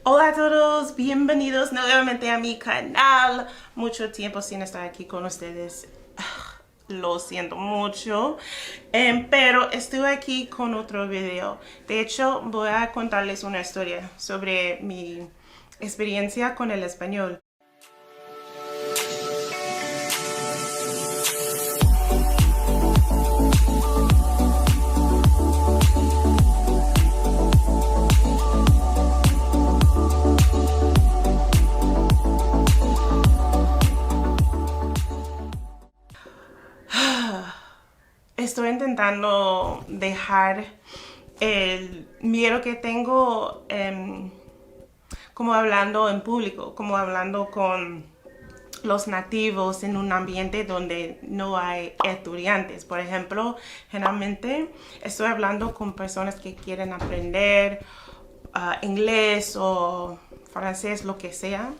Hola a todos, bienvenidos nuevamente a mi canal. Mucho tiempo sin estar aquí con ustedes. Lo siento mucho, pero estoy aquí con otro video. De hecho, voy a contarles una historia sobre mi experiencia con el español. Estoy intentando dejar el miedo que tengo como hablando en público, como hablando con los nativos en un ambiente donde no hay estudiantes. Por ejemplo, generalmente estoy hablando con personas que quieren aprender inglés o francés, lo que sea,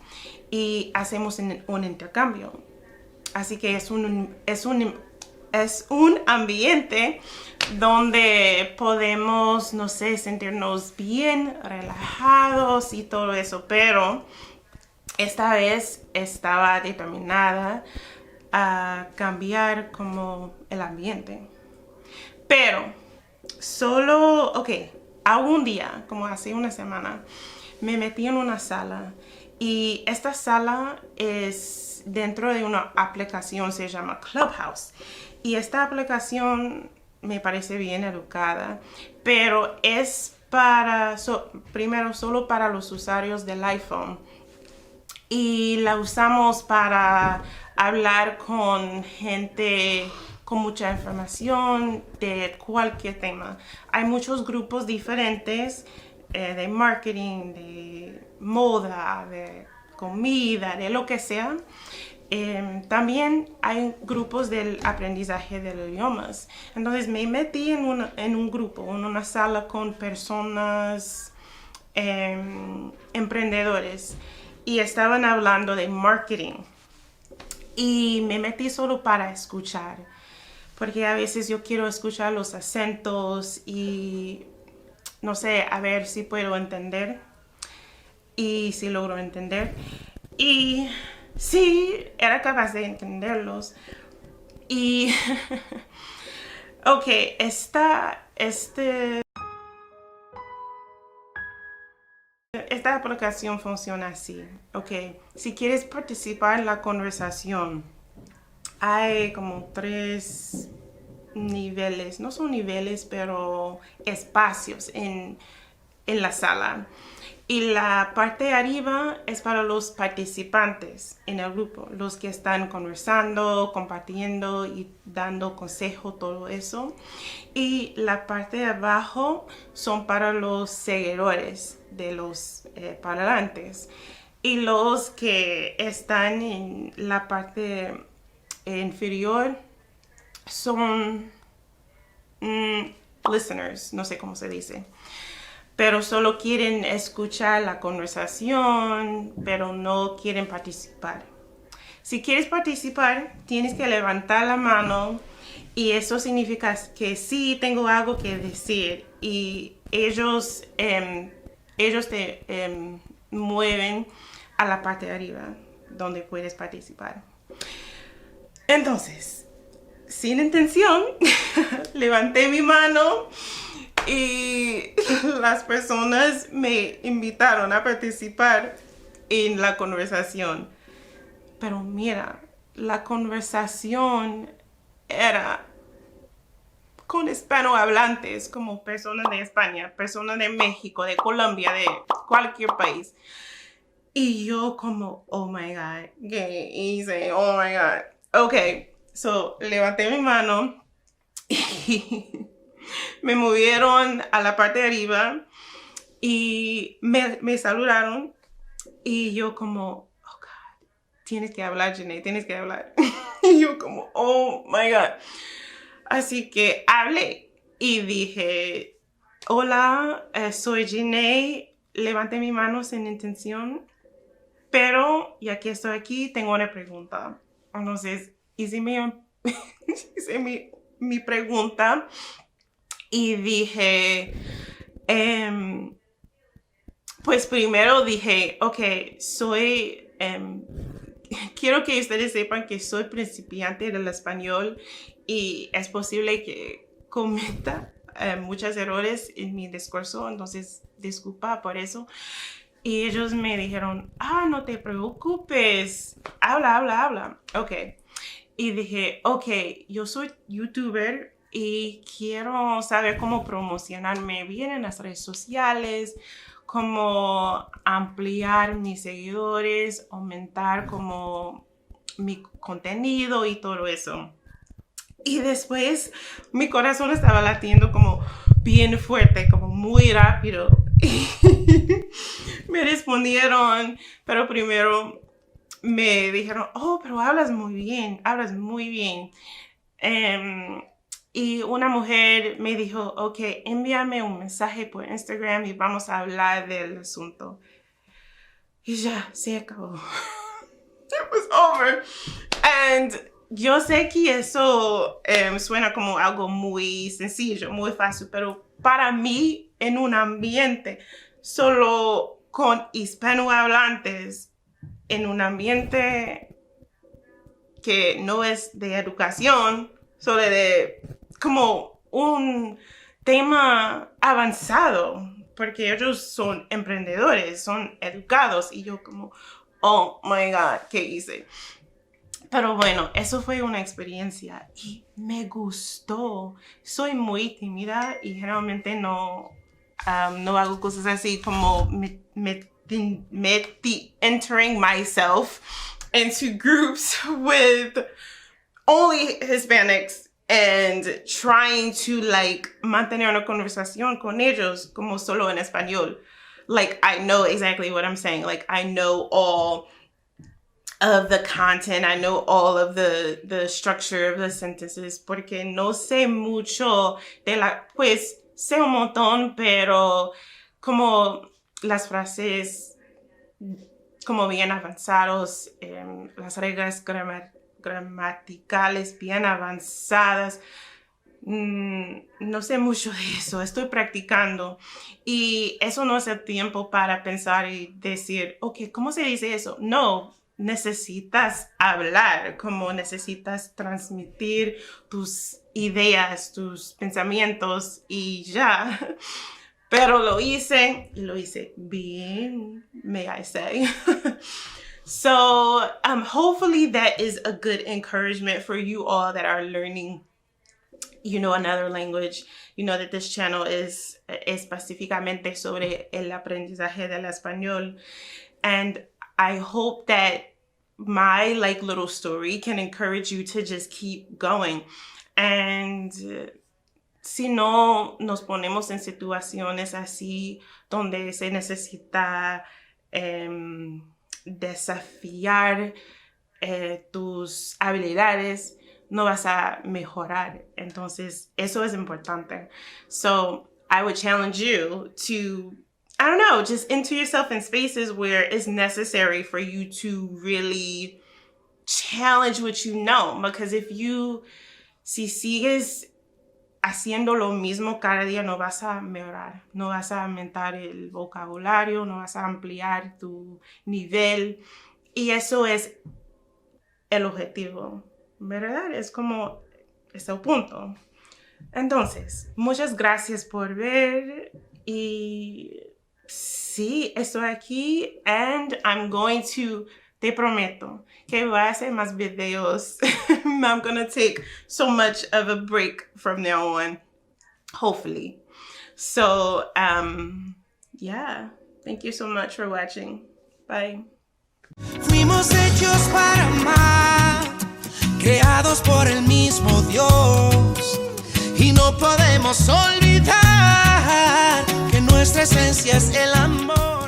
y hacemos un intercambio. Así que es un ambiente donde podemos, no sé, sentirnos bien, relajados y todo eso, pero esta vez estaba determinada a cambiar como el ambiente. Pero solo, algún día, como hace una semana, me metí en una sala y esta sala es dentro de una aplicación, se llama Clubhouse. Y esta aplicación me parece bien educada, pero es para, primero, solo para los usuarios del iPhone. Y la usamos para hablar con gente con mucha información de cualquier tema. Hay muchos grupos diferentes de marketing, de moda, de comida, de lo que sea. También hay grupos del aprendizaje de los idiomas. Entonces me metí en un grupo, en una sala con personas emprendedores y estaban hablando de marketing y me metí solo para escuchar, porque a veces yo quiero escuchar los acentos y no sé, a ver si puedo entender y si logro entender. Y sí, era capaz de entenderlos. Y ok, esta aplicación funciona así. Ok, si quieres participar en la conversación, hay como 3 niveles, no son niveles, pero espacios en la sala. Y la parte de arriba es para los participantes en el grupo, los que están conversando, compartiendo y dando consejo, todo eso. Y la parte de abajo son para los seguidores de los parlantes. Y los que están en la parte inferior son listeners, no sé cómo se dice, pero solo quieren escuchar la conversación, pero no quieren participar. Si quieres participar, tienes que levantar la mano y eso significa que sí tengo algo que decir y ellos te mueven a la parte de arriba donde puedes participar. Entonces, sin intención, levanté mi mano y las personas me invitaron a participar en la conversación. Pero mira, la conversación era con hispanohablantes, como personas de España, personas de México, de Colombia, de cualquier país. Y yo como, oh my God, ¿qué hice? Oh my God. Ok, so levanté mi mano y me movieron a la parte de arriba y me saludaron y yo como, oh God, tienes que hablar, Janae, tienes que hablar. Y yo como, oh my God. Así que hablé y dije, hola, soy Janae, levanté mi mano sin intención, pero ya que estoy aquí, tengo una pregunta. Entonces, hice mi pregunta y dije, Pues primero dije, ok, quiero que ustedes sepan que soy principiante del español y es posible que cometa muchos errores en mi discurso, entonces disculpa por eso. Y ellos me dijeron, no te preocupes, habla. Ok. Y dije, ok, yo soy youtuber y quiero saber cómo promocionarme bien en las redes sociales, cómo ampliar mis seguidores, aumentar como mi contenido y todo eso. Y después mi corazón estaba latiendo como bien fuerte, como muy rápido. Me respondieron, pero primero me dijeron, pero hablas muy bien. Y una mujer me dijo, ok, envíame un mensaje por Instagram y vamos a hablar del asunto. Y ya, se acabó. It was over. And yo sé que eso suena como algo muy sencillo, muy fácil, pero para mí, en un ambiente solo con hispanohablantes, en un ambiente que no es de educación, solo de como un tema avanzado, porque ellos son emprendedores, son educados, y yo como, oh my God, ¿qué hice? Pero bueno, eso fue una experiencia y me gustó. Soy muy tímida y generalmente no hago cosas así como entering myself into groups with only Hispanics and trying to mantener una conversación con ellos como solo en español. I know exactly what I'm saying. I know all of the content, I know all of the structure of the sentences, porque no sé mucho pues sé un montón, pero como las frases como bien avanzados, las reglas gramaticales bien avanzadas, no sé mucho de eso, estoy practicando y eso no es el tiempo para pensar y decir, ok, ¿cómo se dice eso? No, necesitas hablar, como necesitas transmitir tus ideas, tus pensamientos y ya. Pero lo hice bien, may I say. So hopefully that is a good encouragement for you all that are learning, another language. That this channel is específicamente sobre el aprendizaje del español. And I hope that my little story can encourage you to just keep going. And si no nos ponemos en situaciones así donde se necesita desafiar tus habilidades, no vas a mejorar. Entonces, eso es importante. So, I would challenge you to, I don't know, just enter yourself in spaces where it's necessary for you to really challenge what you know. Because si sigues haciendo lo mismo cada día, no vas a mejorar, no vas a aumentar el vocabulario, no vas a ampliar tu nivel. Y eso es el objetivo, ¿verdad? Es como, es el punto. Entonces, muchas gracias por ver y sí, estoy aquí and I'm going to, te prometo que voy a hacer más videos. I'm going to take so much of a break from now on, hopefully. So, yeah, thank you so much for watching. Bye. Fuimos hechos para amar, creados por el mismo Dios, y no podemos olvidar que nuestra esencia es el amor.